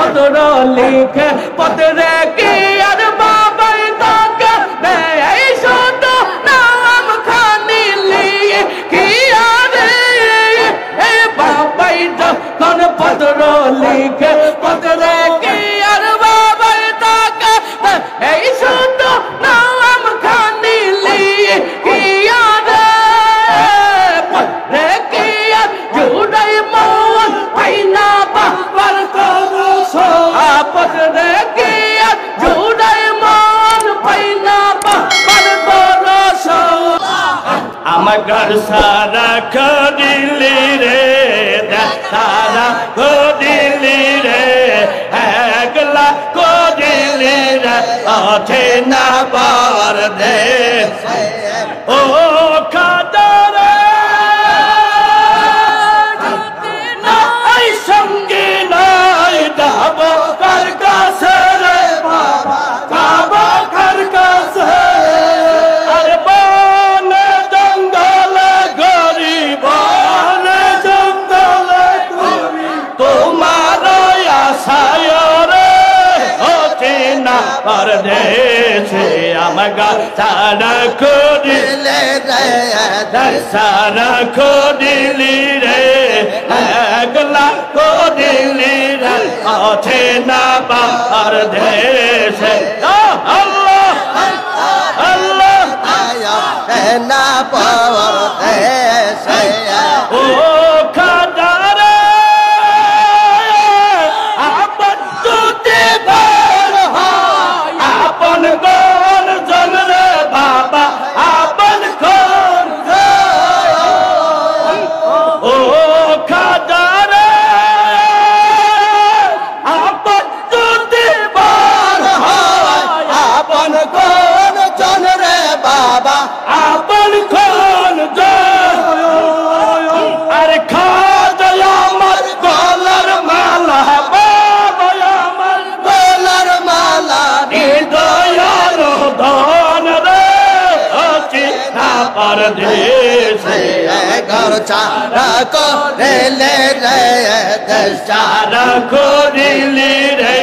পত্র লিখে পত্রে কি আর বাবাই তাকে এই শুধু নাম খানি লিয়ে কি আরে এই বাবাই যখন পত্র লিখে পত্রে কি আর বাবাই তাকে এই শুধু নাম খানি লিয়ে কি আরে পত্রে কি আর জুড়াই মন পাইনা বাবার করছো পত্রে কি আর জুড়াই মন পাইনা বাবার করছো আমার ঘর সারা খদিলি রে সারা খদিলি রে একলা খদিলি রে আছে না বার দে ও খাদারে নাই সঙ্গে নাই যাব কার কাছে রে বাবা যাব কার কাছে আরে বনে জঙ্গলে গরিব বনে জঙ্গলে তোমার আশায় রে হচ্ছে না পরদেশে আমগা সারা খোদিলে রে সারা খোদিলি রে একলা খোদিলি রে আছে না পরদেশে আল্লাহ আল্লাহ না পরদেশে ও খাদারে আপন তুতে বার হয় আপন কোন জন রে বাবা আপন কোন ও খাদারে আপন তুতে বার হয় আপন কোন জন রে বাবা আপন কোন জন আরে খাদায় আমার গলার মালা বাবা আমার গলার মালা হৃদয়ের ধন রে আছে না পরদেশে ঘর চারা করেলে রে দেশ চারা করিলি রে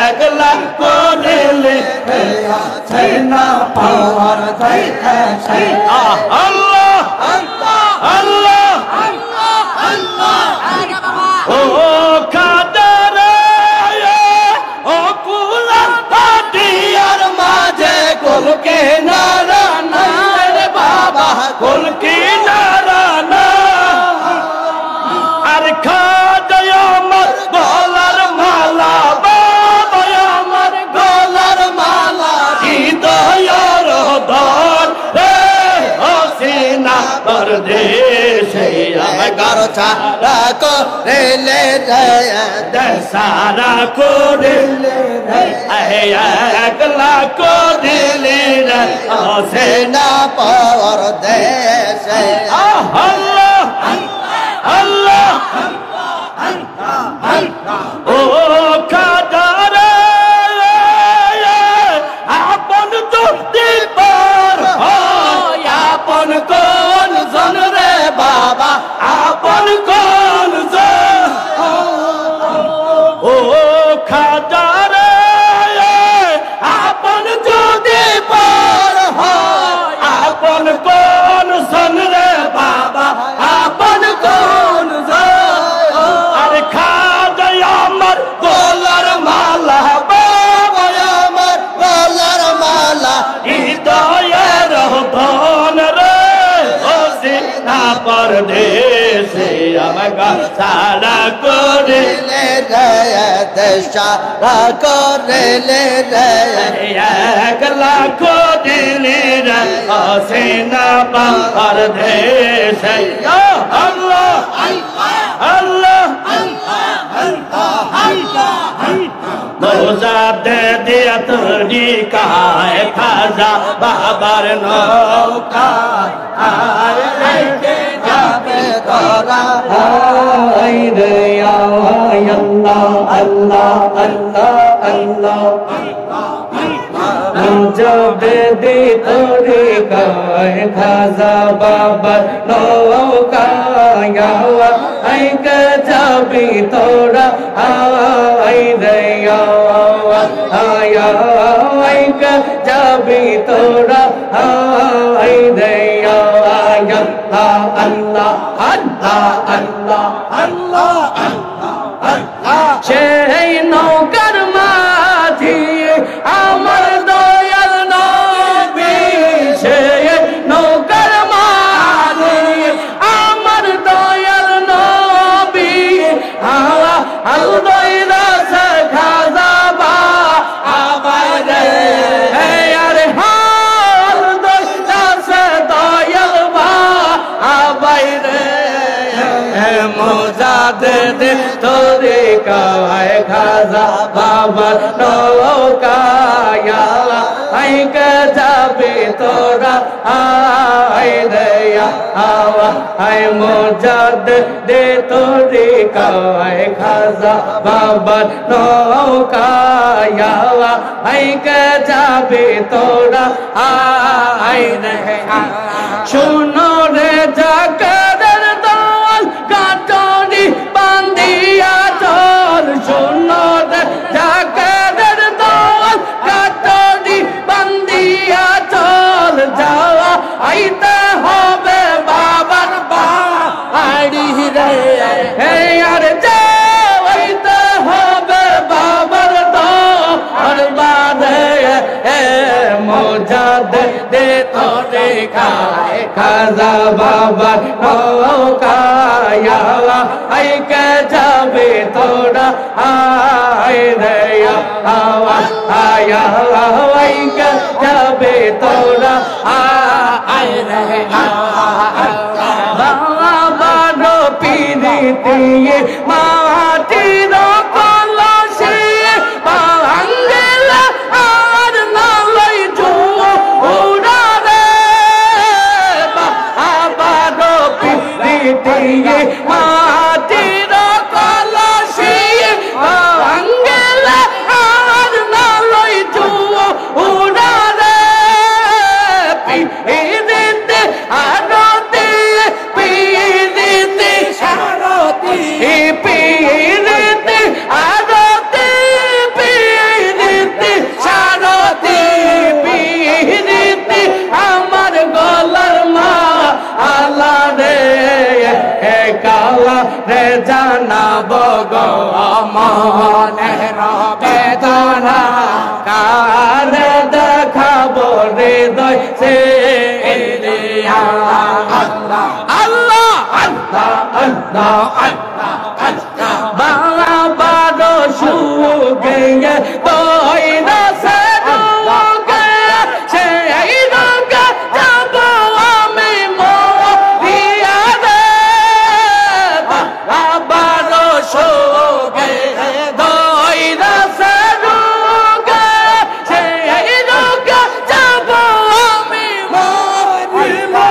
একলা করিলি আছে না পরদেশে আল্লাহ আল্লাহ ও খাদারে ও কুলা পাটিয়ার মাঝে কুল কিনারা নাই রে বাবা কুল কিনারা না আর খাদায় আমার গলার মালা বাবা আমার গলার মালা হৃদয়ের ধন রে হসিনা পরদেশে আমার ঘর সারা করেলে রে সারা করিলে রে একলা করিলে রে আসে না পরদেশে আল্লাহ আল্লাহ ও খাদারে আপন তুতি পার হয় আপন কোন জন রে বাবা আপন কোন জন ও খাদারে আপন যদি পার হয় আপন কোন জন রে বাবা আপন কোন জন আরে খাদায় আমার গলার মালা বাবা আমার গলার মালা হৃদয়ের ধন রে হসিনা পরদেশে আমগা সারা করিলে রে দেশ সারা করিলে রে একলা করিলে রে হসিনা পরদেশে আল্লাহ আল্লাহ রোজা দে দিয়া তোরি কায় খাজা বাবার নৌকা আয় রেখে যাবে তোরা আয় রে আয় আল্লাহ আল্লাহ আল্লাহ আল্লাহ যাবে দি তোরি কায় খাজা বাবার নৌকা আয় কে যাবি তোরা আয় রে আইকা যাবি তোরা হাই রে আল্লাহ আল্লাহ আল্লাহ আল্লাহ আল্লাহ আল্লাহ সেই নৌকার মাঝি আমার দয়াল নবী সেই নৌকার মাঝি আমার দয়াল নবী আল্লাহ রাসা খাজাবা আবার আরে হাল রাসা দয়াল বা আবার মোজাদ্দেদ তোরে কায় খাজা বাবা নৌকায়া আইকা যাবে তোরা আই রে আওয়া আই মোজাদ্দেদ তোরে কায় খাজা বাবা নৌকায়া আইকা যাবে তোরা আই রে শুনো রে জাকারের দল কাটরি বান্দিয়া চল শুনো রে জাকারের দল কাটরি বান্দিয়া চল যাওয়া আইতে হবে বাবার বাড়ি রে হে আর যাইতে হবে বাবার দরবারে মোজাদ্দেদ তোরে খায় খাজা বাবা নৌকায়া আইকা যাবে তোরা আই রে আওয়া আয়া আইকা যাবে তোরা আই রে বাবা নো পিরিতি মাটির কলসি বাঙ্গলা আর নালই জুড়া রে বাবা নো পিরিতি মাটির কলসি বাঙ্গলা আর নালই জুড়া রে পিরিতি আরতি পিরিতি সারতি পিরিতি আরতি পিরিতি সারতি পিরিতি আমার গলার মা আলা রে কালা রে জানাব গো মনের বেদনা কারে দেখাবো হৃদয় সে আল্লাহ আল্লাহ আল্লাহ আল্লাহ আল্লাহ বাবা রো সুগে তোই না সে রোগে সেই রোগে যাব আমি মরিয়া রে বাবা রো সুগে তোই না সে রোগে সেই রোগে যাব আমি মরিয়া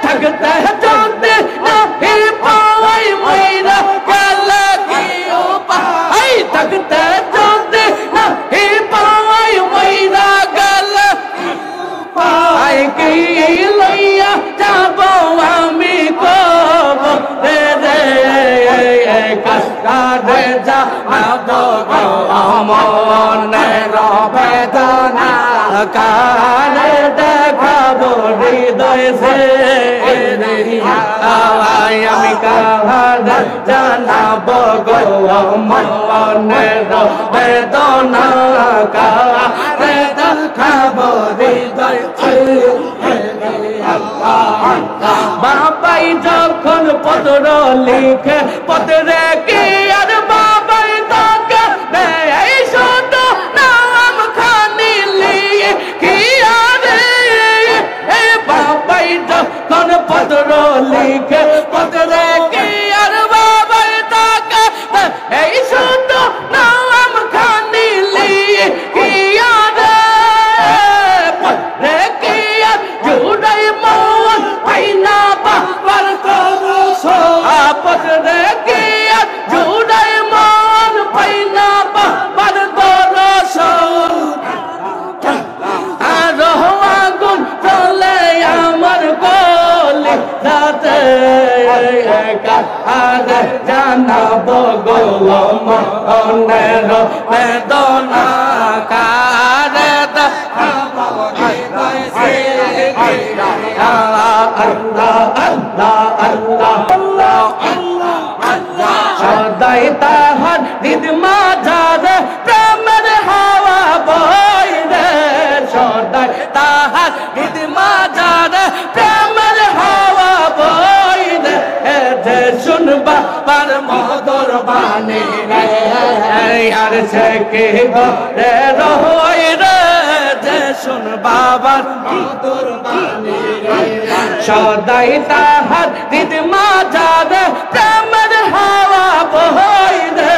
থাকতে চলতে নাহি পাওয়াই মইরা গেল কি উপায় থাকতে চলতে নাহি পাওয়াই মইরা গেল পাই কি লইয়া যাব আমি কব রে রে কারে যাব গো মনের বেদনা কারে দেখাবো হৃদয় সে আমি কাহারে জানাবো গো মনের বেদনা কারে দেখাবো হৃদয় বাবাই যখন পত্র লিখে পত্রে কি আর বাবাই তাকে এই শত নাম খানি লিয়ে কি আরে বাবাই যখন পত্র লিখে পত্রে কি আর বাবাই তাকে এই শত নাম খানি লিয়ে কি আরে পত্রে কি আর জুড়াই মন আইনা বাবার করো পত্রে কি আর জুড়াই মন কার জানাবো গো মনের বেদনা কার সদাই তাহার হৃদ মাঝারে প্রেমের হাওয়া বইরে সদাই তাহার হৃদ মাঝারে প্রেমের হাওয়া বইরে যে শুনবা পার মধুর বাণী রে আর সে কে রে রহই রে যে শুনবা পার মধুর বাণী রে সদাই তাহার হৃদ মাঝারে প্রেমের হাওয়া বইরে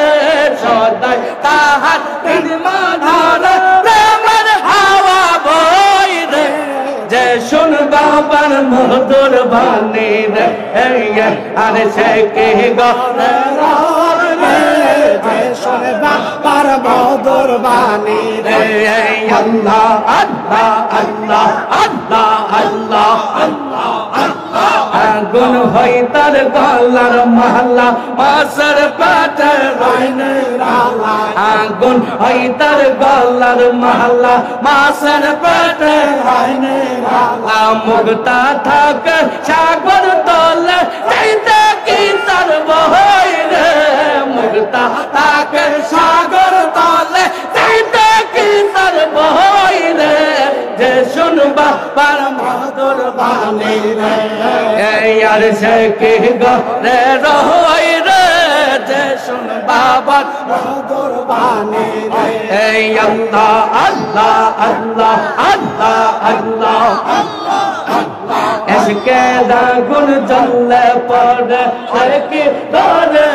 সদাই তাহার হৃদ মাঝারে প্রেমের হাওয়া বইরে যে শুনবা পার মধুর বাণী রে আর সে কে রে শুনবা পার মধুর বাণী রে আল্লাহ আল্লাহ আল্লাহ আল্লাহ আল্লাহ আল্লাহ আল্লাহ আগুন হয় তার গলার মালা মাসর পাটে রইনে রালা আগুন হয় তার গলার মালা মাসর পাটে রইনে রালা মুক্তা থাকে সাগর তলে চাইতে কি তার বইরে মুক্তা থাকে সাগর তলে চাইতে কি তার বইরে যে শুনবা পার মধুর বাণী রে আর সে কে রে রহই রে যে শুনবা পার মধুর বাণী রে আল্লাহ আল্লাহ আল্লাহ আল্লাহ আল্লাহ আল্লাহ এসকে দাগুন জ্বলে পড়ে সে কি ধরে